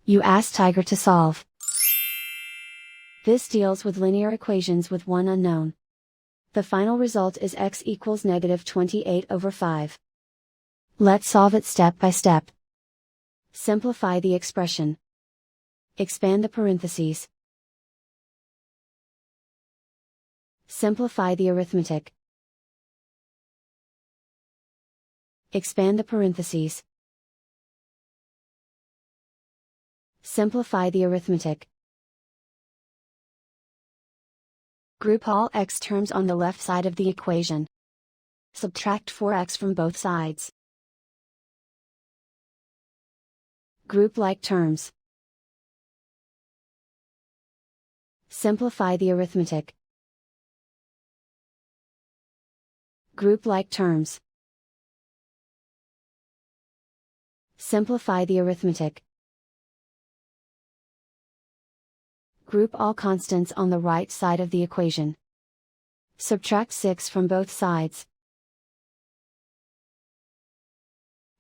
You ask Tiger to solve. This deals with linear equations with one unknown. The final result is x equals -28/5. Let's solve it step by step. Simplify the expression. Expand the parentheses. Simplify the arithmetic. Expand the parentheses. Simplify the arithmetic. Group all x terms on the left side of the equation. Subtract 4x from both sides. Group like terms. Simplify the arithmetic. Group like terms. Simplify the arithmetic. Group all constants on the right side of the equation. Subtract 6 from both sides.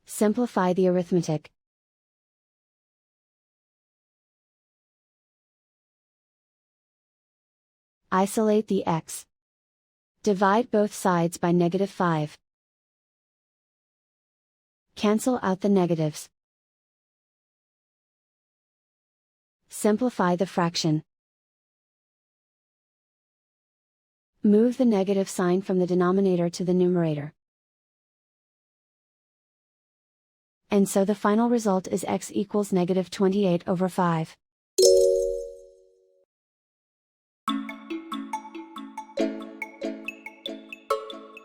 Simplify the arithmetic. Isolate the x. Divide both sides by -5. Cancel out the negatives. Simplify the fraction. Move the negative sign from the denominator to the numerator. And so the final result is x equals -28/5.